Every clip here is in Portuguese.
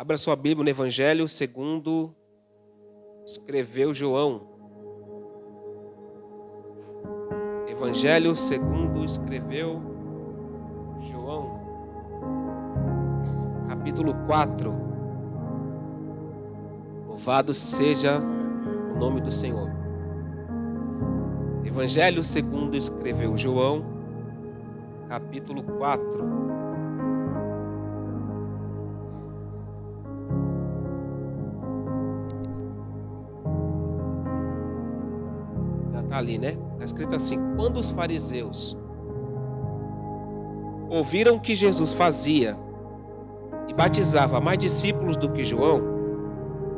Abra sua Bíblia no Evangelho segundo escreveu João. Evangelho segundo escreveu João. Capítulo 4. Louvado seja o nome do Senhor. Evangelho segundo escreveu João, capítulo 4. Está ali, né? Está escrito assim: quando os fariseus ouviram que Jesus fazia e batizava mais discípulos do que João,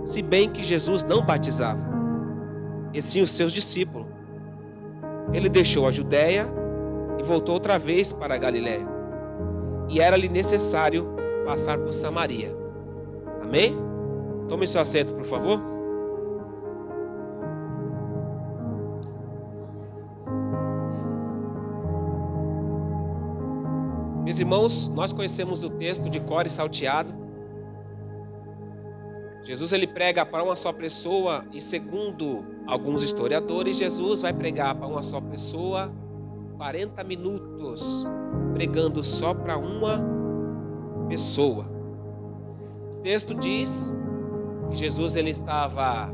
se bem que Jesus não batizava, e sim os seus discípulos, ele deixou a Judéia e voltou outra vez para a Galiléia, e era-lhe necessário passar por Samaria. Amém? Tome seu assento, por favor. Meus irmãos, nós conhecemos o texto de cor e salteado. Jesus ele prega para uma só pessoa e, segundo alguns historiadores, Jesus vai pregar para uma só pessoa 40 minutos, pregando só para uma pessoa. O texto diz que Jesus ele estava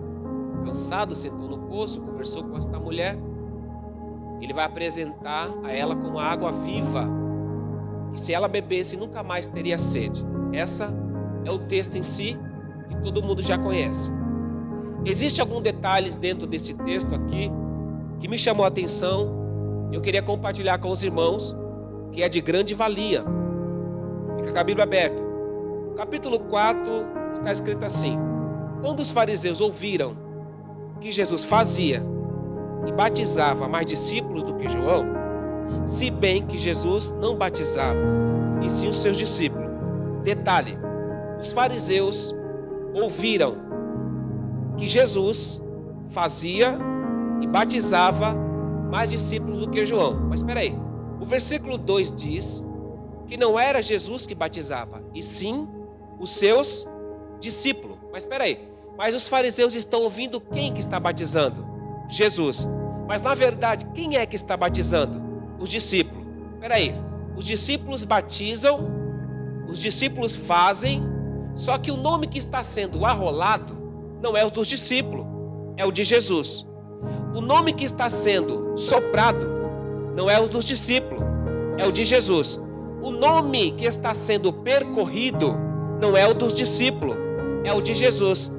cansado, sentou no poço, conversou com esta mulher. Ele vai apresentar a ela como água viva, que se ela bebesse nunca mais teria sede. Essa é o texto em si, que todo mundo já conhece. Existe alguns detalhes dentro desse texto aqui que me chamou a atenção. Eu queria compartilhar com os irmãos, que é de grande valia. Fica com a Bíblia aberta. Capítulo 4 está escrito assim: quando os fariseus ouviram que Jesus fazia e batizava mais discípulos do que João, se bem que Jesus não batizava, e sim os seus discípulos. Detalhe: os fariseus ouviram que Jesus fazia e batizava mais discípulos do que João. Mas espera aí, o versículo 2 diz que não era Jesus que batizava, e sim os seus discípulos. Mas espera aí, mas os fariseus estão ouvindo quem que está batizando? Jesus. Mas na verdade, quem é que está batizando? Os discípulos. Espera aí, os discípulos batizam, os discípulos fazem, só que o nome que está sendo arrolado não é o dos discípulos, é o de Jesus. O nome que está sendo soprado não é o dos discípulos, é o de Jesus. O nome que está sendo percorrido não é o dos discípulos, é o de Jesus.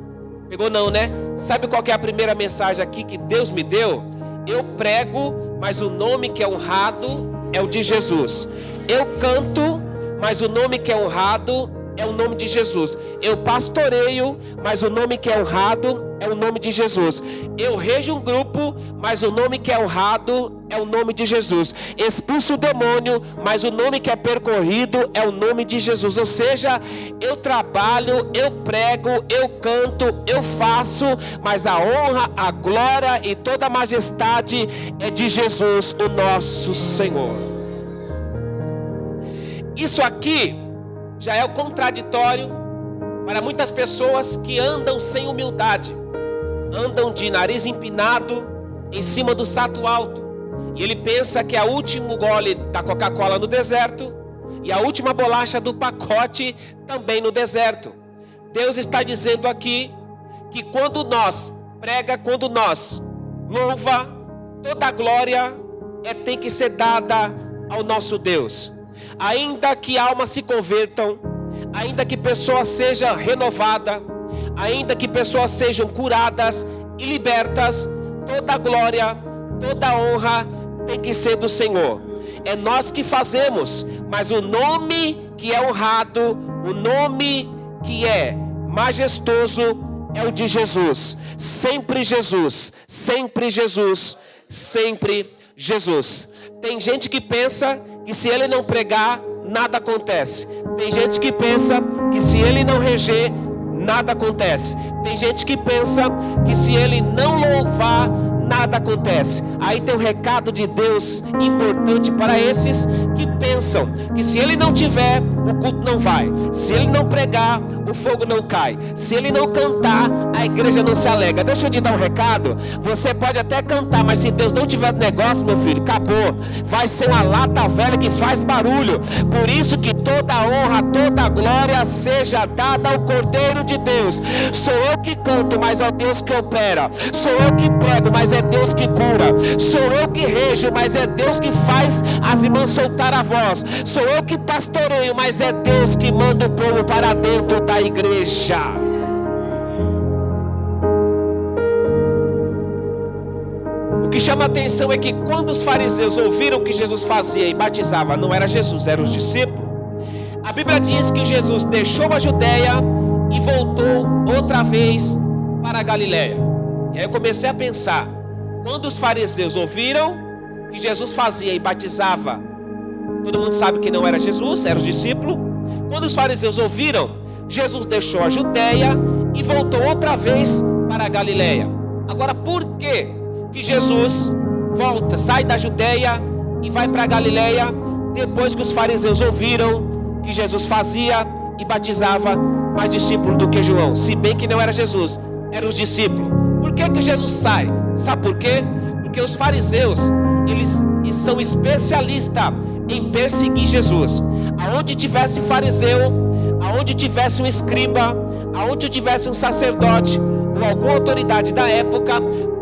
Pegou não, né? Sabe qual que é a primeira mensagem aqui que Deus me deu? Eu prego, mas o nome que é honrado é o de Jesus. Eu canto, mas o nome que é honrado é o nome de Jesus. Eu pastoreio, mas o nome que é honrado é o nome de Jesus. Eu rejo um grupo, mas o nome que é honrado é o nome de Jesus. Expulso o demônio, mas o nome que é percorrido é o nome de Jesus. Ou seja, eu trabalho, eu prego, eu canto, eu faço, mas a honra, a glória e toda a majestade é de Jesus, o nosso Senhor. Isso aqui já é o contraditório para muitas pessoas que andam sem humildade, andam de nariz empinado em cima do salto alto, e ele pensa que é o último gole da Coca-Cola no deserto e a última bolacha do pacote também no deserto. Deus está dizendo aqui que quando nós prega, quando nós louva, toda a glória tem que ser dada ao nosso Deus. Ainda que almas se convertam, ainda que pessoas sejam renovadas, ainda que pessoas sejam curadas e libertas, toda a glória, toda a honra tem que ser do Senhor. É nós que fazemos, mas o nome que é honrado, o nome que é majestoso é o de Jesus. Sempre Jesus, sempre Jesus, sempre Jesus. Tem gente que pensa que se ele não pregar, nada acontece. Tem gente que pensa que se ele não reger, nada acontece. Tem gente que pensa que se ele não louvar, nada acontece. Aí tem um recado de Deus importante para esses que pensam que se ele não tiver, o culto não vai. Se ele não pregar, o fogo não cai. Se ele não cantar, a igreja não se alegra. Deixa eu te dar um recado. Você pode até cantar, mas se Deus não tiver negócio, meu filho, acabou. Vai ser uma lata velha que faz barulho. Por isso que toda a honra, toda a glória seja dada ao Cordeiro de Deus. Sou eu que canto, mas é Deus que opera. Sou eu que prego, mas é Deus que cura. Sou eu que rejo, mas é Deus que faz as irmãs soltar a voz. Sou eu que pastoreio, mas é Deus que manda o povo para dentro da igreja. O que chama a atenção é que quando os fariseus ouviram que Jesus fazia e batizava, não era Jesus, eram os discípulos. A Bíblia diz que Jesus deixou a Judeia e voltou outra vez para a Galileia. E aí eu comecei a pensar, quando os fariseus ouviram que Jesus fazia e batizava, todo mundo sabe que não era Jesus, eram os discípulos. Quando os fariseus ouviram, Jesus deixou a Judeia e voltou outra vez para a Galileia. Agora, por que Jesus volta, sai da Judeia e vai para a Galileia depois que os fariseus ouviram que Jesus fazia e batizava mais discípulos do que João? Se bem que não era Jesus, eram os discípulos. Por que Jesus sai? Sabe por quê? Porque os fariseus, eles são especialistas em perseguir Jesus. Aonde tivesse fariseu, aonde tivesse um escriba, aonde tivesse um sacerdote ou alguma autoridade da época,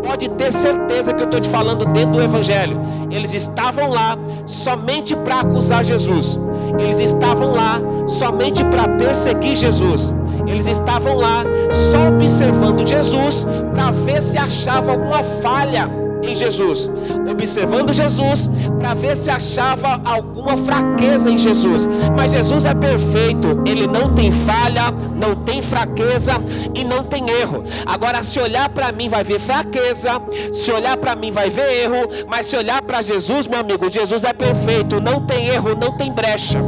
pode ter certeza que eu estou te falando dentro do evangelho. Eles estavam lá somente para acusar Jesus. Eles estavam lá somente para perseguir Jesus. Eles estavam lá só observando Jesus para ver se achava alguma falha em Jesus, observando Jesus para ver se achava alguma fraqueza em Jesus. Mas Jesus é perfeito, ele não tem falha, não tem fraqueza e não tem erro. Agora, se olhar para mim vai ver fraqueza, se olhar para mim vai ver erro, mas se olhar para Jesus, meu amigo, Jesus é perfeito, não tem erro, não tem brecha.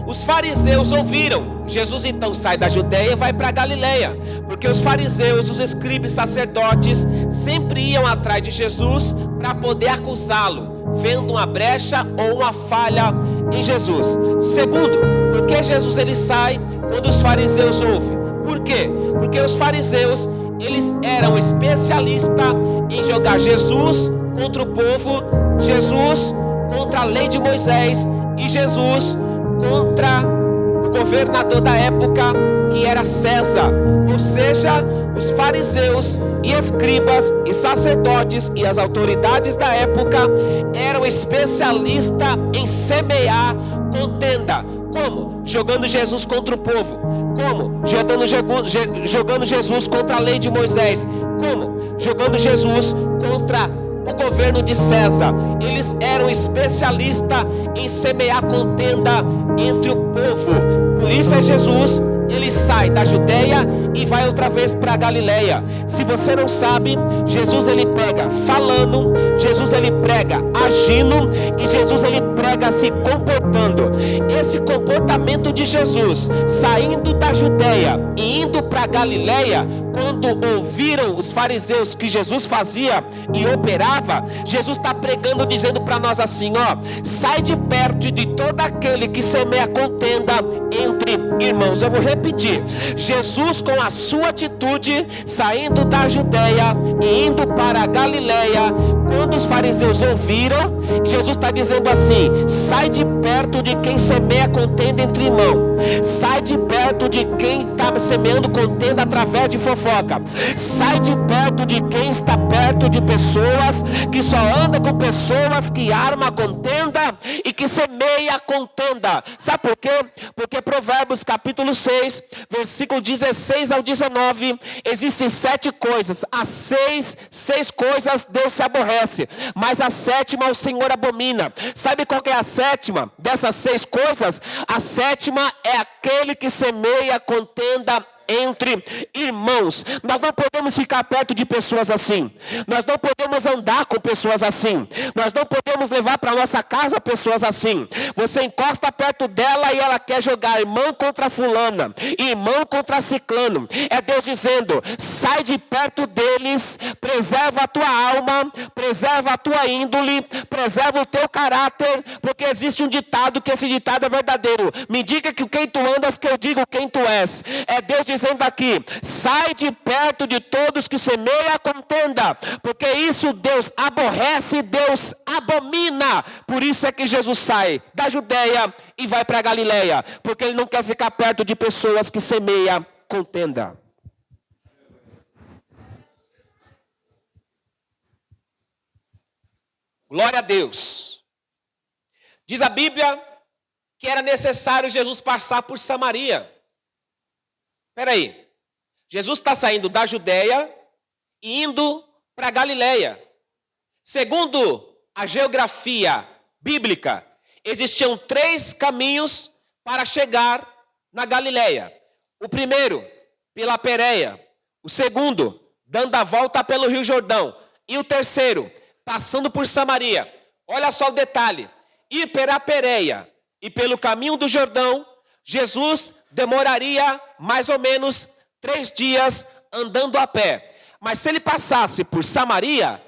Os fariseus ouviram, Jesus então sai da Judeia e vai para a Galileia, porque os fariseus, os escribas, sacerdotes sempre iam atrás de Jesus para poder acusá-lo, vendo uma brecha ou uma falha em Jesus. Segundo, porque Jesus ele sai quando os fariseus ouvem? Por quê? Porque os fariseus, eles eram especialistas em jogar Jesus contra o povo, Jesus contra a lei de Moisés e Jesus contra o governador da época, que era César. Ou seja, os fariseus e escribas e sacerdotes e as autoridades da época eram especialistas em semear contenda. Como? Jogando Jesus contra o povo. Como? Jogando Jesus contra a lei de Moisés. Como? Jogando Jesus contra o governo de César. Eles eram especialistas em semear contenda entre o povo. Por isso Jesus, ele sai da Judeia e vai outra vez para a Galileia. Se você não sabe, Jesus ele prega falando, Jesus ele prega agindo e Jesus ele prega se comportando. Esse comportamento de Jesus saindo da Judeia e indo para a Galileia, quando ouviram os fariseus que Jesus fazia e operava, Jesus está pregando, dizendo para nós assim, ó: sai de perto de todo aquele que semeia contenda entre irmãos. Eu vou repetir: Jesus, com a sua atitude, saindo da Judeia e indo para a Galileia, quando os fariseus ouviram, Jesus está dizendo assim: sai de perto de quem semeia contenda entre irmãos. Sai de perto de quem está semeando contenda através de fofoca. Sai de perto de quem está perto de pessoas que só anda com pessoas que armam a contenda e que semeia a contenda. Sabe por quê? Porque Provérbios capítulo 6, versículo 16 ao 19, existem 7 coisas. As seis coisas Deus se aborrece, mas a sétima o Senhor abomina. Sabe qual que é a sétima dessas 6 coisas? A sétima é aquele que semeia contenda entre irmãos. Nós não podemos ficar perto de pessoas assim. Nós não podemos andar com pessoas assim. Nós não podemos levar para nossa casa pessoas assim. Você encosta perto dela e ela quer jogar irmão contra fulana, irmão contra ciclano. É Deus dizendo: sai de perto deles, preserva a tua alma, preserva a tua índole, preserva o teu caráter, porque existe um ditado, que esse ditado é verdadeiro: me diga que quem tu andas, que eu digo quem tu és. É Deus dizendo aqui: sai de perto de todos que semeiam a contenda, porque isso Deus aborrece, Deus abomina. Por isso é que Jesus sai da Judeia e vai para a Galileia, porque ele não quer ficar perto de pessoas que semeiam contenda. Glória a Deus. Diz a Bíblia que era necessário Jesus passar por Samaria. Espera aí. Jesus está saindo da Judeia e indo para a Galileia. Segundo a geografia bíblica, existiam 3 caminhos para chegar na Galileia. O primeiro, pela Pérea. O segundo, dando a volta pelo Rio Jordão. E o terceiro, passando por Samaria. Olha só o detalhe: ir pela Pérea e pelo caminho do Jordão, Jesus demoraria mais ou menos 3 dias andando a pé. Mas se ele passasse por Samaria,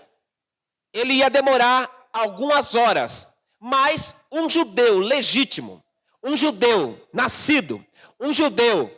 ele ia demorar algumas horas. Mas um judeu legítimo, um judeu nascido, um judeu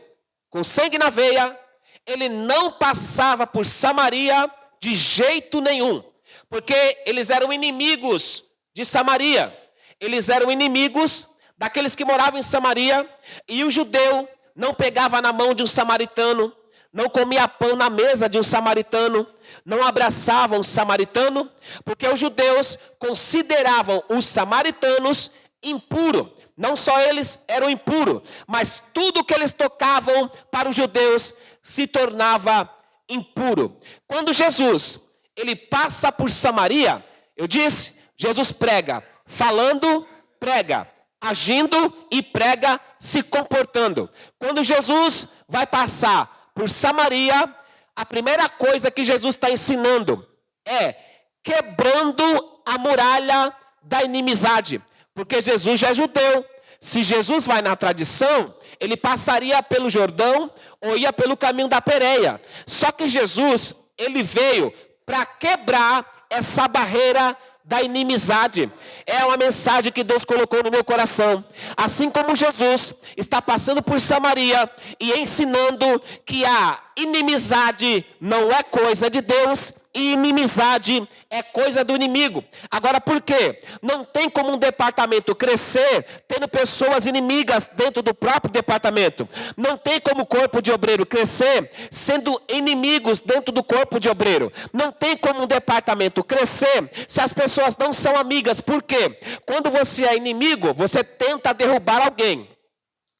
com sangue na veia, ele não passava por Samaria de jeito nenhum. Porque eles eram inimigos de Samaria. Eles eram inimigos daqueles que moravam em Samaria. E o judeu não pegava na mão de um samaritano, não comia pão na mesa de um samaritano, não abraçava um samaritano, porque os judeus consideravam os samaritanos impuros. Não só eles eram impuros, mas tudo que eles tocavam para os judeus se tornava impuro. Quando Jesus ele passa por Samaria, eu disse, Jesus prega, falando, prega, agindo e prega, se comportando. Quando Jesus vai passar por Samaria, a primeira coisa que Jesus está ensinando é quebrando a muralha da inimizade. Porque Jesus já é judeu. Se Jesus vai na tradição, ele passaria pelo Jordão ou ia pelo caminho da Pérea. Só que Jesus, ele veio para quebrar essa barreira da inimizade. É uma mensagem que Deus colocou no meu coração. Assim como Jesus está passando por Samaria e ensinando que a inimizade não é coisa de Deus e inimizade é coisa do inimigo. Agora, por quê? Não tem como um departamento crescer tendo pessoas inimigas dentro do próprio departamento. Não tem como o corpo de obreiro crescer sendo inimigos dentro do corpo de obreiro. Não tem como um departamento crescer se as pessoas não são amigas. Por quê? Quando você é inimigo, você tenta derrubar alguém.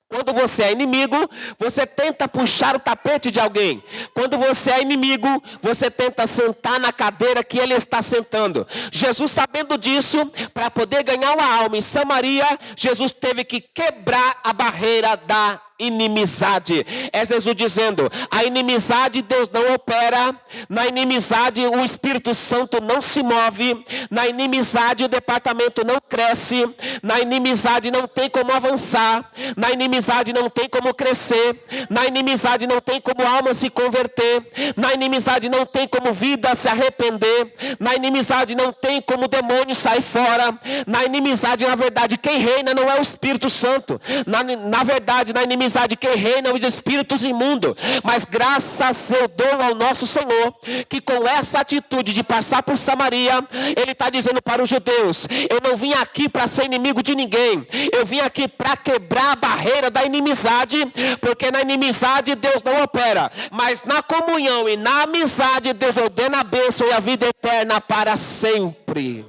Quando você é inimigo, você tenta puxar o tapete de alguém. Quando você é inimigo, você tenta sentar na cadeira que ele está sentando. Jesus, sabendo disso, para poder ganhar uma alma em Samaria, Jesus teve que quebrar a barreira da inimizade. É Jesus dizendo: a inimizade Deus não opera, na inimizade o Espírito Santo não se move, na inimizade o departamento não cresce, na inimizade não tem como avançar, na inimizade não tem como crescer, na inimizade não tem como alma se converter, na inimizade não tem como vida se arrepender, na inimizade não tem como demônio sair fora, na inimizade, na verdade, quem reina não é o Espírito Santo, na verdade, na inimizade quem reina os espíritos imundos. Mas graças eu dou ao nosso Senhor, que com essa atitude de passar por Samaria, ele está dizendo para os judeus: eu não vim aqui para ser inimigo de ninguém, eu vim aqui para quebrar a barreira da inimizade, porque na inimizade Deus não opera, mas na comunhão e na amizade Deus ordena a bênção e a vida eterna para sempre.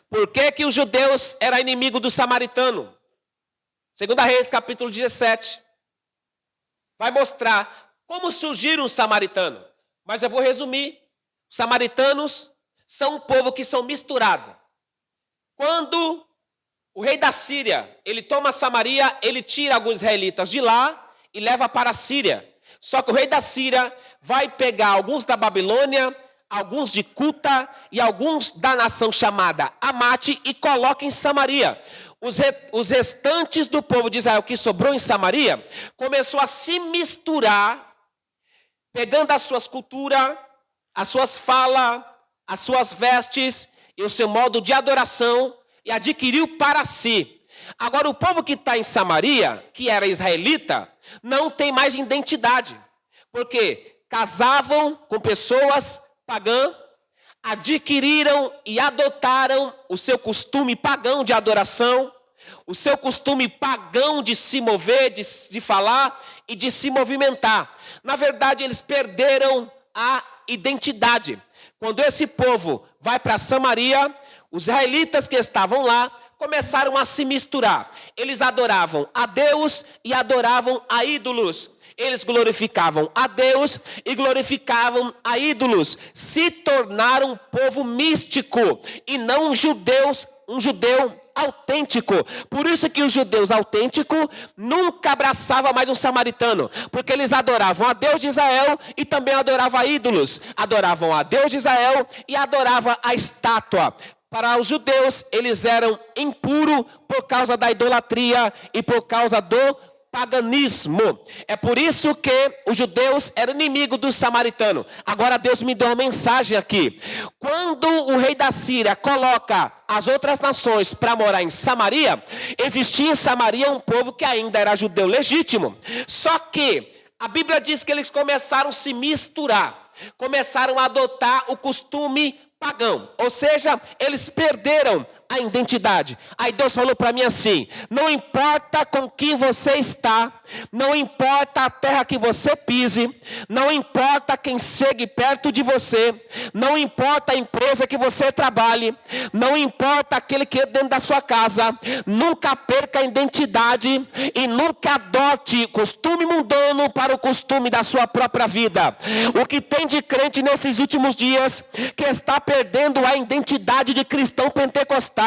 Por que os judeus eram inimigos do samaritano? 2 Reis, capítulo 17. Vai mostrar como surgiram os samaritanos. Mas eu vou resumir. Os samaritanos são um povo que são misturados. Quando O rei da Síria, ele toma Samaria, ele tira alguns israelitas de lá e leva para a Síria. Só que o rei da Síria vai pegar alguns da Babilônia, alguns de Cuta e alguns da nação chamada Amate e coloca em Samaria. Os restantes do povo de Israel que sobrou em Samaria começou a se misturar, pegando as suas culturas, as suas falas, as suas vestes e o seu modo de adoração e adquiriu para si. Agora o povo que está em Samaria, que era israelita, não tem mais identidade, porque casavam com pessoas pagãs, adquiriram e adotaram o seu costume pagão de adoração, o seu costume pagão de se mover, de falar e de se movimentar. Na verdade, eles perderam a identidade. Quando esse povo vai para Samaria, os israelitas que estavam lá começaram a se misturar. Eles adoravam a Deus e adoravam a ídolos. Eles glorificavam a Deus e glorificavam a ídolos. Se tornaram um povo místico e não um judeu autêntico. Por isso que os judeus autênticos nunca abraçavam mais um samaritano, porque eles adoravam a Deus de Israel e também adoravam a ídolos. Adoravam a Deus de Israel e adoravam a estátua. Para os judeus, eles eram impuros por causa da idolatria e por causa do paganismo. É por isso que os judeus eram inimigos dos samaritanos. Agora Deus me deu uma mensagem aqui. Quando o rei da Síria coloca as outras nações para morar em Samaria, existia em Samaria um povo que ainda era judeu legítimo. Só que a Bíblia diz que eles começaram a se misturar, começaram a adotar o costume pagão, ou seja, eles perderam a identidade. Aí Deus falou para mim assim: não importa com quem você está, não importa a terra que você pise, não importa quem chegue perto de você, não importa a empresa que você trabalhe, não importa aquele que é dentro da sua casa, nunca perca a identidade e nunca adote costume mundano para o costume da sua própria vida. O que tem de crente nesses últimos dias que está perdendo a identidade de cristão pentecostal.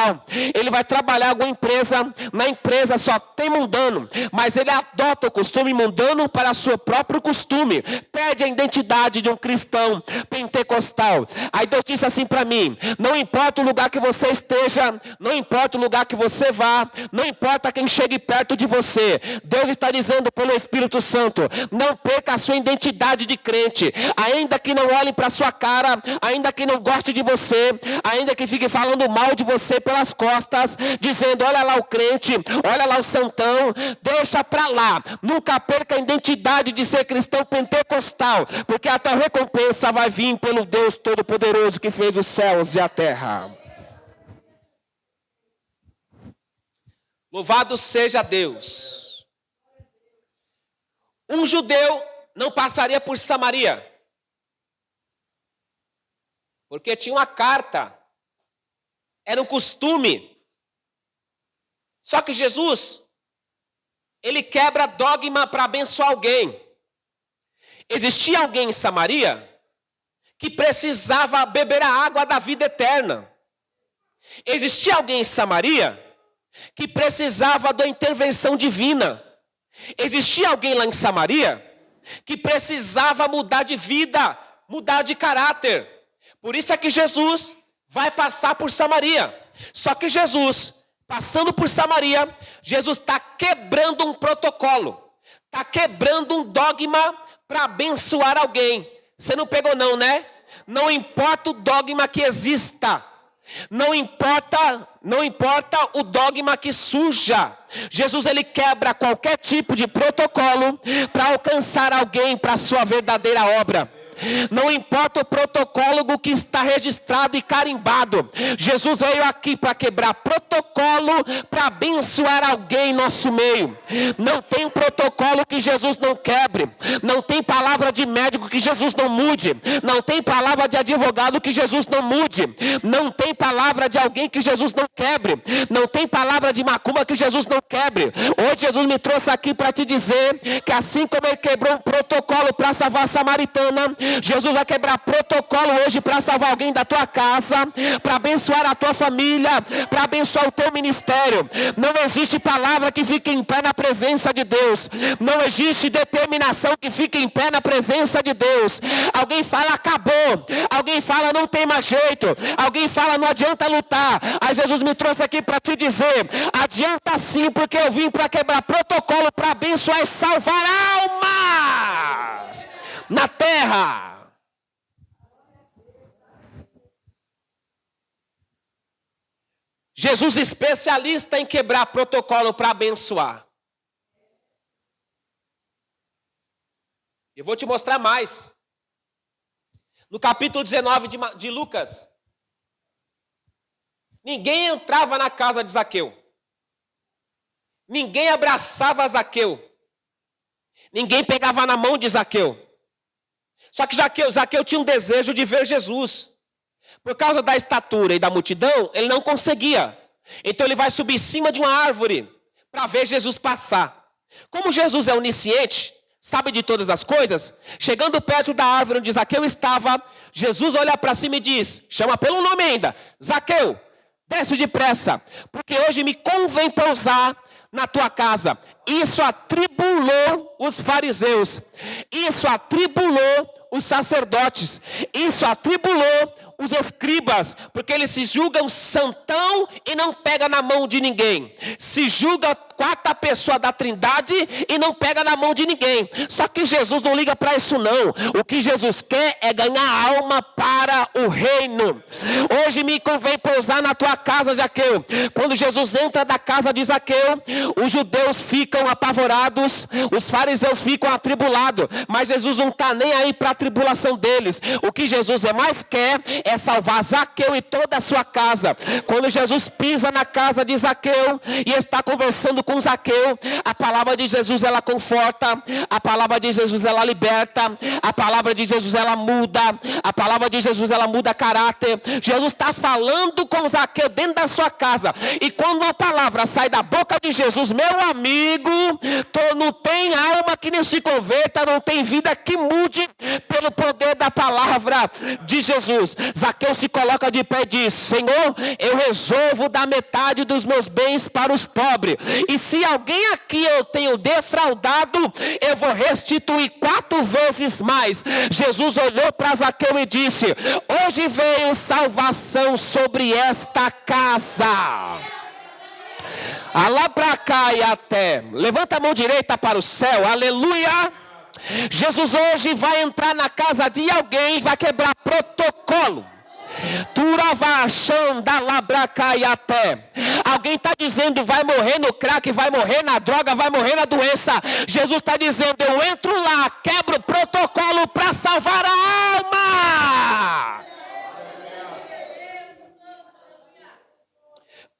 Ele vai trabalhar em alguma empresa, na empresa só tem mundano, mas ele adota o costume mundano para o seu próprio costume, perde a identidade de um cristão pentecostal. Aí Deus disse assim para mim: não importa o lugar que você esteja, não importa o lugar que você vá, não importa quem chegue perto de você, Deus está dizendo pelo Espírito Santo: não perca a sua identidade de crente, ainda que não olhem para a sua cara, ainda que não goste de você, ainda que fique falando mal de você pelas costas, dizendo: olha lá o crente, olha lá o santão, deixa pra lá. Nunca perca a identidade de ser cristão pentecostal, porque a tua recompensa vai vir pelo Deus Todo-Poderoso que fez os céus e a terra. Louvado seja Deus. Um judeu não passaria por Samaria, porque tinha uma carta, era um costume. Só que Jesus, ele quebra dogma para abençoar alguém. Existia alguém em Samaria que precisava beber a água da vida eterna. Existia alguém em Samaria que precisava da intervenção divina. Existia alguém lá em Samaria que precisava mudar de vida, mudar de caráter. Por isso é que Jesus vai passar por Samaria. Só que Jesus, passando por Samaria, Jesus está quebrando um protocolo, está quebrando um dogma para abençoar alguém. Você não pegou não, né? Não importa o dogma que exista, não importa o dogma que surja. Jesus, ele quebra qualquer tipo de protocolo para alcançar alguém para a sua verdadeira obra. Não importa o protocolo que está registrado e carimbado. Jesus veio aqui para quebrar protocolo, para abençoar alguém em nosso meio. Não tem protocolo que Jesus não quebre. Não tem palavra de médico que Jesus não mude. Não tem palavra de advogado que Jesus não mude. Não tem palavra de alguém que Jesus não quebre. Não tem palavra de macumba que Jesus não quebre. Hoje Jesus me trouxe aqui para te dizer que assim como ele quebrou um protocolo para salvar a samaritana, Jesus vai quebrar protocolo hoje para salvar alguém da tua casa, para abençoar a tua família, para abençoar o teu ministério. Não existe palavra que fique em pé na presença de Deus. Não existe determinação que fique em pé na presença de Deus. Alguém fala acabou, alguém fala não tem mais jeito, alguém fala não adianta lutar. Aí Jesus me trouxe aqui para te dizer, adianta sim, porque eu vim para quebrar protocolo, para abençoar e salvar almas na terra. Jesus especialista em quebrar protocolo para abençoar. Eu vou te mostrar mais. No capítulo 19 de Lucas, ninguém entrava na casa de Zaqueu. Ninguém abraçava Zaqueu. Ninguém pegava na mão de Zaqueu. Só que Zaqueu tinha um desejo de ver Jesus. Por causa da estatura e da multidão, ele não conseguia. Então ele vai subir em cima de uma árvore para ver Jesus passar. Como Jesus é onisciente, sabe de todas as coisas, chegando perto da árvore onde Zaqueu estava, Jesus olha para cima e diz, chama pelo nome ainda, Zaqueu, desce depressa, porque hoje me convém pousar na tua casa. Isso atribulou os fariseus, isso atribulou os sacerdotes, isso atribulou os escribas, porque eles se julgam santão e não pega na mão de ninguém. Se julga quarta pessoa da Trindade e não pega na mão de ninguém. Só que Jesus não liga para isso não. O que Jesus quer é ganhar alma para o reino. Hoje me convém pousar na tua casa, Zaqueu. Quando Jesus entra da casa de Zaqueu, os judeus ficam apavorados, os fariseus ficam atribulados, mas Jesus não está nem aí para a tribulação deles. O que Jesus mais quer é salvar Zaqueu e toda a sua casa. Quando Jesus pisa na casa de Zaqueu e está conversando com Zaqueu, a palavra de Jesus ela conforta, a palavra de Jesus ela liberta, a palavra de Jesus ela muda, a palavra de Jesus ela muda caráter. Jesus está falando com Zaqueu dentro da sua casa, e quando a palavra sai da boca de Jesus, meu amigo, não tem alma que não se converta, não tem vida que mude pelo poder da palavra de Jesus. Zaqueu se coloca de pé e diz, Senhor, eu resolvo dar metade dos meus bens para os pobres, e se alguém aqui eu tenho defraudado, eu vou restituir 4 vezes mais. Jesus olhou para Zaqueu e disse, hoje veio salvação sobre esta casa. Alabracai até. Levanta a mão direita para o céu, aleluia. Jesus hoje vai entrar na casa de alguém, vai quebrar protocolo. Alguém está dizendo vai morrer no crack, vai morrer na droga, vai morrer na doença. Jesus está dizendo, eu entro lá, quebro o protocolo para salvar a alma.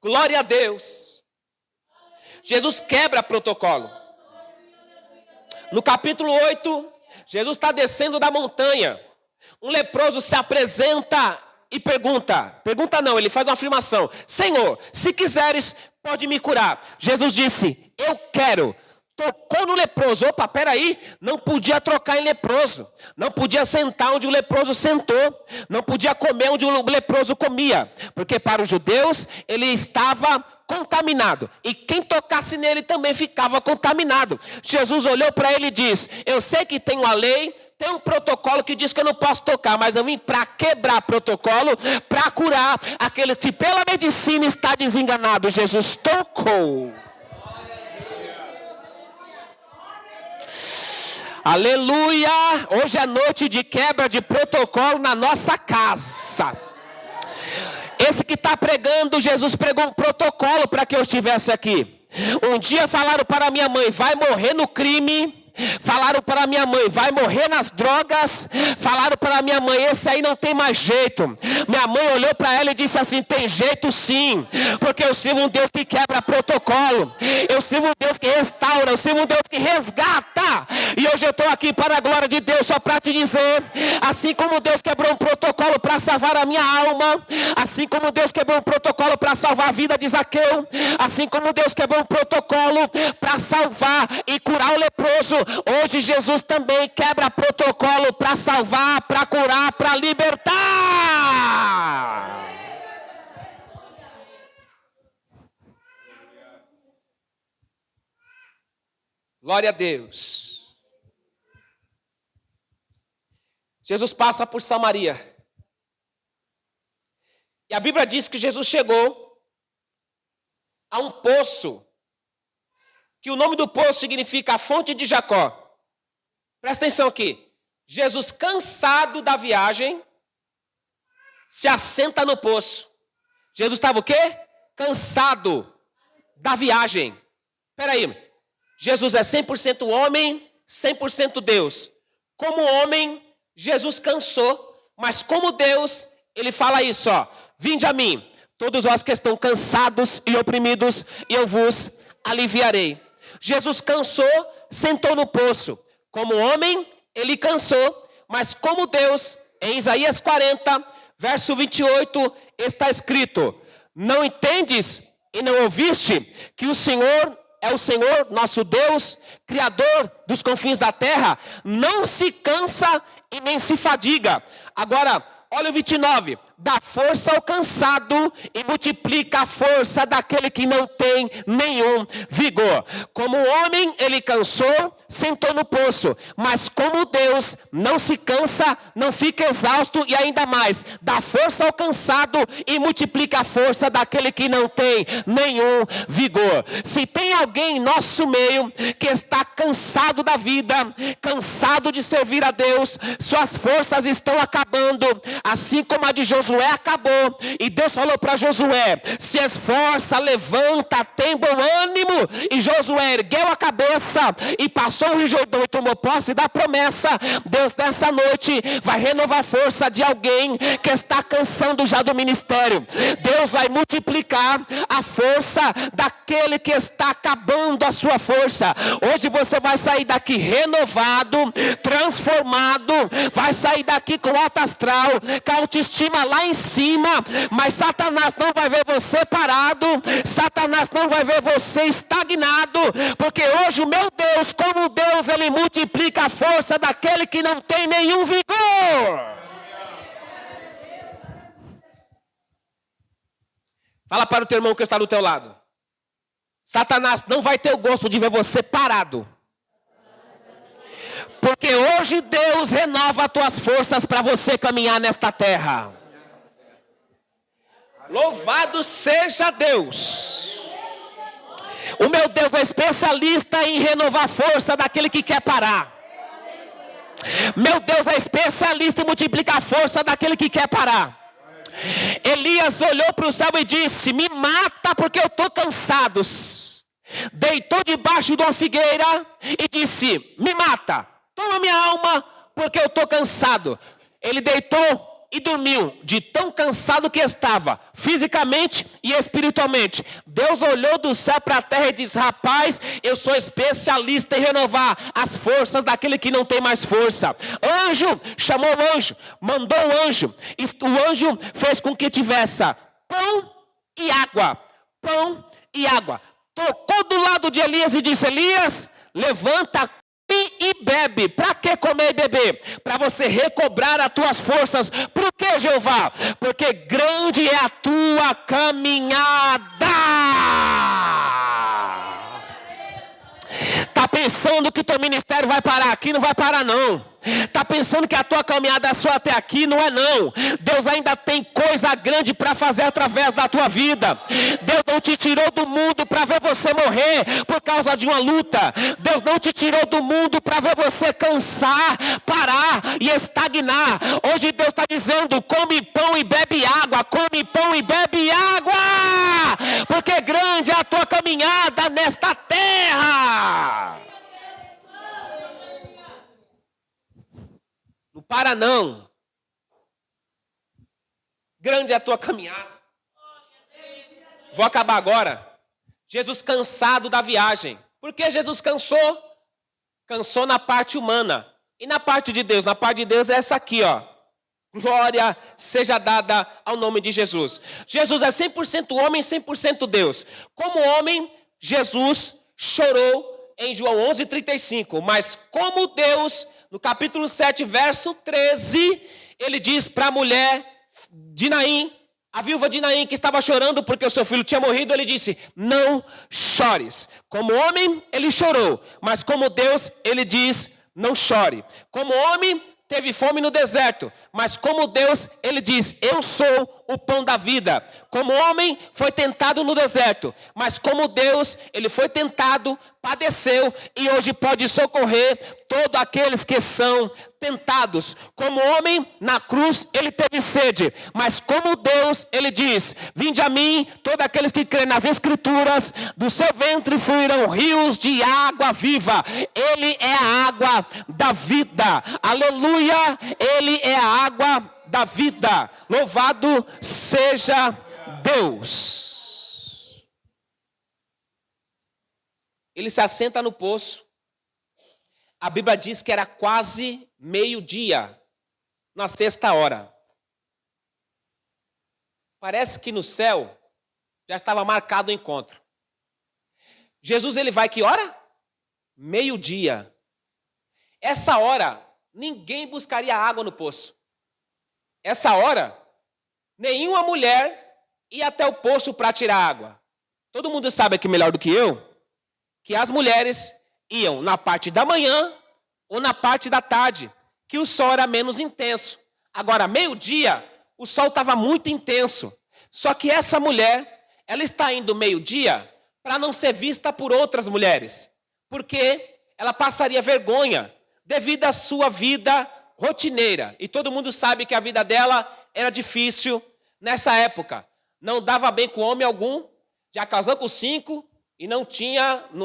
Glória a Deus. Jesus quebra protocolo. No capítulo 8, Jesus está descendo da montanha. Um leproso se apresenta e pergunta não, ele faz uma afirmação, Senhor, se quiseres, pode me curar. Jesus disse, eu quero. Tocou no leproso, opa, peraí, não podia trocar em leproso, não podia sentar onde o leproso sentou, não podia comer onde o leproso comia, porque para os judeus ele estava contaminado, e quem tocasse nele também ficava contaminado. Jesus olhou para ele e disse, eu sei que tem uma lei, tem um protocolo que diz que eu não posso tocar, mas eu vim para quebrar protocolo, para curar aquele que pela medicina está desenganado. Jesus tocou. Aleluia! Hoje é noite de quebra de protocolo na nossa casa. Esse que está pregando, Jesus pregou um protocolo para que eu estivesse aqui. Um dia falaram para minha mãe, vai morrer no crime. Falaram para minha mãe, vai morrer nas drogas. Falaram para minha mãe, esse aí não tem mais jeito. Minha mãe olhou para ela e disse assim, tem jeito sim, porque eu sirvo um Deus que quebra protocolo, eu sirvo um Deus que restaura, eu sirvo um Deus que resgata. E hoje eu estou aqui para a glória de Deus, só para te dizer, assim como Deus quebrou um protocolo para salvar a minha alma, assim como Deus quebrou um protocolo para salvar a vida de Zaqueu, assim como Deus quebrou um protocolo para salvar e curar o leproso, hoje Jesus também quebra protocolo para salvar, para curar, para libertar. Glória a Deus. Jesus passa por Samaria. E a Bíblia diz que Jesus chegou a um poço, que o nome do poço significa a fonte de Jacó. Presta atenção aqui. Jesus, cansado da viagem, se assenta no poço. Jesus estava o quê? Cansado da viagem. Espera aí. Jesus é 100% homem, 100% Deus. Como homem, Jesus cansou, mas como Deus, ele fala isso, ó. Vinde a mim, todos vós que estão cansados e oprimidos, e eu vos aliviarei. Jesus cansou, sentou no poço. Como homem, ele cansou, mas como Deus, em Isaías 40, verso 28, está escrito: não entendes e não ouviste que o Senhor é o Senhor, nosso Deus, Criador dos confins da terra, não se cansa e nem se fadiga. Agora, olha o 29. Dá força ao cansado e multiplica a força daquele que não tem nenhum vigor. Como homem, ele cansou, sentou no poço. Mas como Deus não se cansa, não fica exausto e ainda mais, dá força ao cansado e multiplica a força daquele que não tem nenhum vigor. Se tem alguém em nosso meio que está cansado da vida, cansado de servir a Deus, suas forças estão acabando, assim como a de Josué acabou, e Deus falou para Josué: se esforça, levanta, tem bom ânimo. E Josué ergueu a cabeça e passou o Rio Jordão e tomou posse da promessa. Deus nessa noite vai renovar a força de alguém que está cansando já do ministério. Deus vai multiplicar a força daquele que está acabando a sua força. Hoje você vai sair daqui renovado, transformado, vai sair daqui com alto astral, com a autoestima lá em cima, mas Satanás não vai ver você parado, Satanás não vai ver você estagnado, porque hoje o meu Deus, como Deus, ele multiplica a força daquele que não tem nenhum vigor. Fala para o teu irmão que está do teu lado: Satanás não vai ter o gosto de ver você parado, porque hoje Deus renova as tuas forças para você caminhar nesta terra. Louvado seja Deus. O meu Deus é especialista em renovar a força daquele que quer parar. Meu Deus é especialista em multiplicar a força daquele que quer parar. Elias olhou para o céu e disse: me mata porque eu estou cansado. Deitou debaixo de uma figueira e disse: me mata, toma minha alma porque eu estou cansado. Ele deitou e dormiu, de tão cansado que estava, fisicamente e espiritualmente. Deus olhou do céu para a terra e disse: rapaz, eu sou especialista em renovar as forças daquele que não tem mais força. Anjo, chamou o anjo, mandou o anjo. O anjo fez com que tivesse pão e água. Pão e água. Tocou do lado de Elias e disse: Elias, levanta e bebe. Para que comer e beber? Para você recobrar as tuas forças. Por que, Jeová? Porque grande é a tua caminhada. Está pensando que teu ministério vai parar aqui? Não vai parar não. Está pensando que a tua caminhada é só até aqui? Não é não. Deus ainda tem coisa grande para fazer através da tua vida. Deus não te tirou do mundo para ver você morrer por causa de uma luta. Deus não te tirou do mundo para ver você cansar, parar e estagnar. Hoje Deus está dizendo: come pão e bebe água. Come pão e bebe água, porque grande é a tua caminhada nesta terra. Não para não. Grande é a tua caminhada. Vou acabar agora. Jesus cansado da viagem. Por que Jesus cansou? Cansou na parte humana. E na parte de Deus? Na parte de Deus é essa aqui, ó. Glória seja dada ao nome de Jesus. Jesus é 100% homem, 100% Deus. Como homem, Jesus chorou em João 11:35. Mas como Deus, no capítulo 7, verso 13, ele diz para a mulher de Naim, a viúva de Naim, que estava chorando porque o seu filho tinha morrido, ele disse: não chores. Como homem, ele chorou, mas como Deus, ele diz: não chore. Como homem, teve fome no deserto, mas como Deus, ele diz: eu sou o pão da vida. Como homem, foi tentado no deserto, mas como Deus, ele foi tentado, padeceu e hoje pode socorrer todos aqueles que são tentados. Como homem, na cruz, ele teve sede, mas como Deus, ele diz: vinde a mim, todos aqueles que creem nas escrituras, do seu ventre fluirão rios de água viva. Ele é a água da vida. Aleluia! Ele é a água da vida. Louvado seja Deus. Ele se assenta no poço. A Bíblia diz que era quase meio-dia, na sexta hora. Parece que no céu já estava marcado o encontro. Jesus, ele vai que hora? Meio-dia. Essa hora, ninguém buscaria água no poço. Essa hora, nenhuma mulher ia até o poço para tirar água. Todo mundo sabe aqui melhor do que eu, que as mulheres iam na parte da manhã ou na parte da tarde, que o sol era menos intenso. Agora, meio-dia, o sol estava muito intenso. Só que essa mulher, ela está indo meio-dia para não ser vista por outras mulheres, porque ela passaria vergonha devido à sua vida rotineira. E todo mundo sabe que a vida dela era difícil nessa época. Não dava bem com homem algum, já casou com 5 e não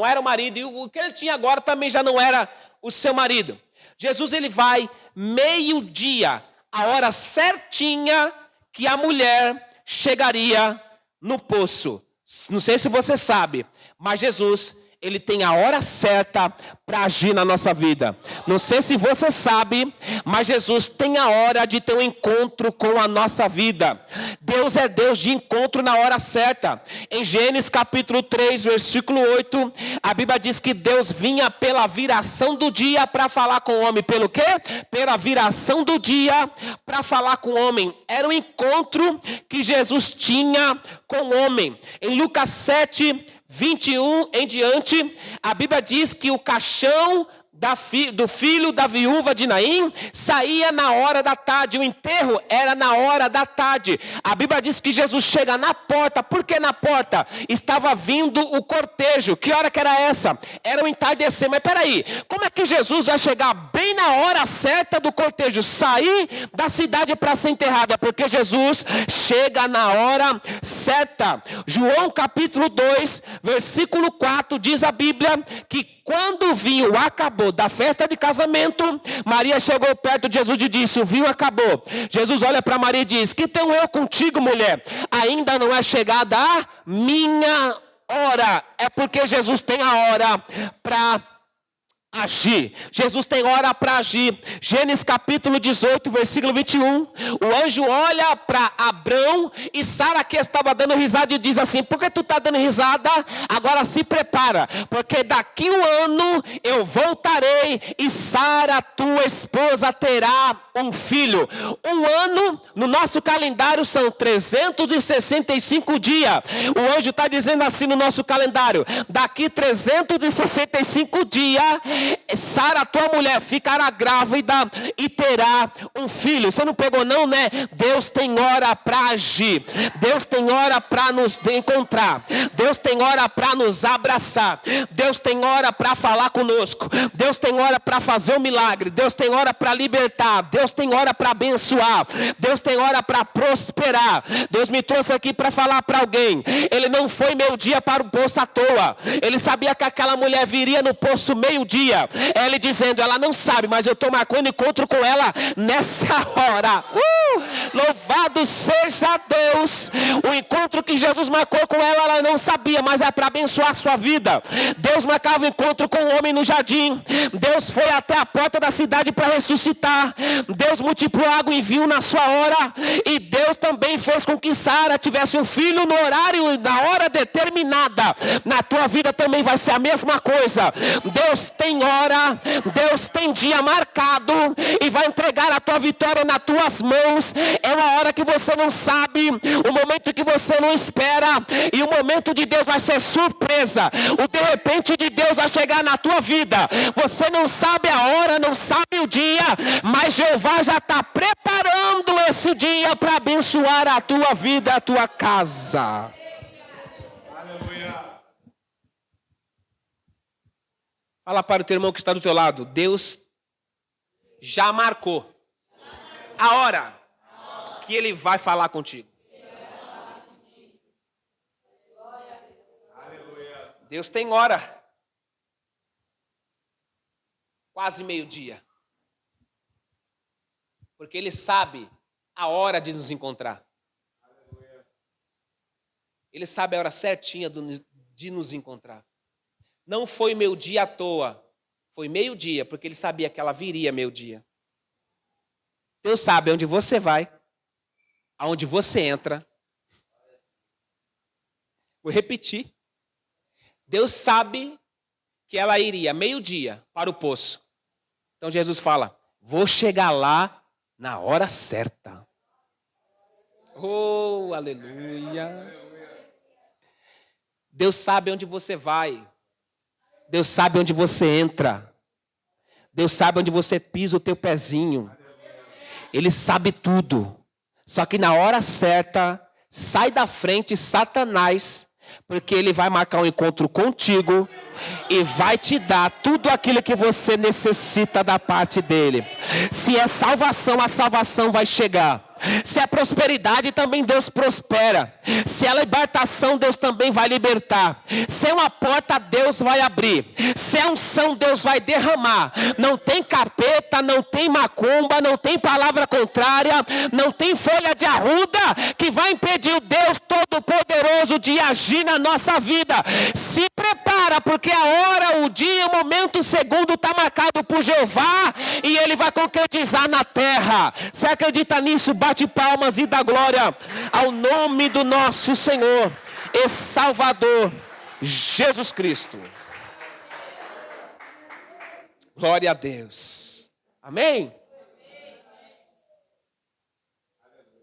era o marido. E o que ele tinha agora também já não era o seu marido. Jesus, ele vai meio-dia, a hora certinha que a mulher chegaria no poço. Não sei se você sabe, mas Jesus, ele tem a hora certa para agir na nossa vida. Não sei se você sabe, mas Jesus tem a hora de ter um encontro com a nossa vida. Deus é Deus de encontro na hora certa. Em Gênesis capítulo 3, versículo 8, a Bíblia diz que Deus vinha pela viração do dia para falar com o homem. Pelo quê? Pela viração do dia para falar com o homem. Era um encontro que Jesus tinha com o homem. Em Lucas 7, 21 em diante, a Bíblia diz que o caixão do filho da viúva de Naim saía na hora da tarde. O enterro era na hora da tarde. A Bíblia diz que Jesus chega na porta. Por que na porta? Estava vindo o cortejo. Que hora que era essa? Era o entardecer. Mas peraí, como é que Jesus vai chegar bem na hora certa do cortejo sair da cidade para ser enterrado? É porque Jesus chega na hora certa. João capítulo 2, versículo 4, diz a Bíblia que quando o vinho acabou da festa de casamento, Maria chegou perto de Jesus e disse: o vinho acabou. Jesus olha para Maria e diz: que tenho eu contigo, mulher? Ainda não é chegada a minha hora. É porque Jesus tem a hora para agir. Jesus tem hora para agir. Gênesis capítulo 18, versículo 21. O anjo olha para Abrão e Sara, que estava dando risada, e diz assim: por que tu está dando risada? Agora se prepara, porque daqui um ano eu voltarei e Sara, tua esposa, terá um filho. Um ano no nosso calendário são 365 dias. O anjo está dizendo assim no nosso calendário: daqui 365 dias Sara, tua mulher, ficará grávida e terá um filho. Você não pegou não, né? Deus tem hora para agir. Deus tem hora para nos encontrar. Deus tem hora para nos abraçar. Deus tem hora para falar conosco. Deus tem hora para fazer um milagre. Deus tem hora para libertar. Deus tem hora para abençoar. Deus tem hora para prosperar. Deus me trouxe aqui para falar para alguém. Ele não foi meio-dia para o poço à toa. Ele sabia que aquela mulher viria no poço meio-dia. Ele dizendo: ela não sabe, mas eu estou marcando encontro com ela nessa hora. Louvado seja Deus. O encontro que Jesus marcou com ela não sabia, mas é para abençoar a sua vida. Deus marcava o encontro com o homem no jardim. Deus foi até a porta da cidade para ressuscitar. Deus multiplicou água e vinho na sua hora. E Deus também fez com que Sara tivesse um filho no horário e na hora determinada. Na tua vida também vai ser a mesma coisa. Deus tem hora, Deus tem dia marcado e vai entregar a tua vitória nas tuas mãos. É uma hora que você não sabe, o momento que você não espera, e o momento de Deus vai ser surpresa. O de repente de Deus vai chegar na tua vida. Você não sabe a hora, não sabe o dia, mas Jeová já está preparando esse dia para abençoar a tua vida, a tua casa. Fala para o teu irmão que está do teu lado. Deus já marcou a hora que Ele vai falar contigo. Deus tem hora. Quase meio-dia. Porque Ele sabe a hora de nos encontrar. Ele sabe a hora certinha de nos encontrar. Não foi meio-dia à toa. Foi meio-dia, porque Ele sabia que ela viria meio-dia. Deus sabe onde você vai, aonde você entra. Vou repetir. Deus sabe que ela iria meio-dia para o poço. Então Jesus fala, vou chegar lá na hora certa. Oh, aleluia. Deus sabe onde você vai. Deus sabe onde você entra. Deus sabe onde você pisa o teu pezinho. Ele sabe tudo. Só que na hora certa, sai da frente Satanás, porque ele vai marcar um encontro contigo e vai te dar tudo aquilo que você necessita da parte dele. Se é salvação, a salvação vai chegar. Se é prosperidade, também Deus prospera. Se é libertação, Deus também vai libertar. Se é uma porta, Deus vai abrir. Se é unção, Deus vai derramar. Não tem capeta, não tem macumba, não tem palavra contrária, não tem folha de arruda que vai impedir o Deus Todo-Poderoso de agir na nossa vida. Se prepara, porque a hora, o dia, o momento, o segundo está marcado por Jeová e Ele vai concretizar na terra. Você acredita nisso? Bate palmas e dá glória ao nome do nosso Senhor e Salvador Jesus Cristo. Glória a Deus. Amém?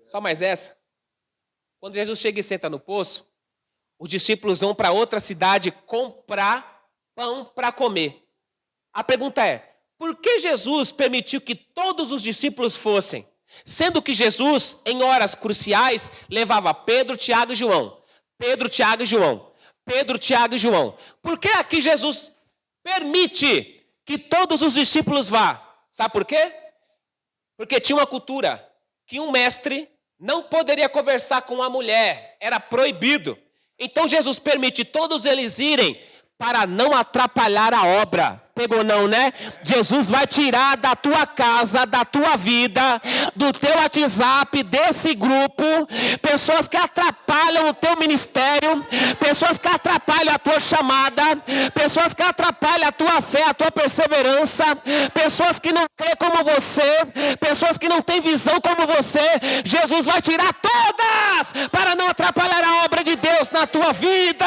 Só mais essa. Quando Jesus chega e senta no poço, os discípulos vão para outra cidade comprar pão para comer. A pergunta é, por que Jesus permitiu que todos os discípulos fossem? Sendo que Jesus, em horas cruciais, levava Pedro, Tiago e João. Pedro, Tiago e João. Pedro, Tiago e João. Por que aqui Jesus permite que todos os discípulos vá? Sabe por quê? Porque tinha uma cultura que um mestre não poderia conversar com uma mulher. Era proibido. Então Jesus permite todos eles irem para não atrapalhar a obra. Pegou não, né? Jesus vai tirar da tua casa, da tua vida, do teu WhatsApp, desse grupo, pessoas que atrapalham o teu ministério, pessoas que atrapalham a tua chamada, pessoas que atrapalham a tua fé, a tua perseverança, pessoas que não creem como você, pessoas que não têm visão como você. Jesus vai tirar todas para não atrapalhar a obra de Deus na tua vida.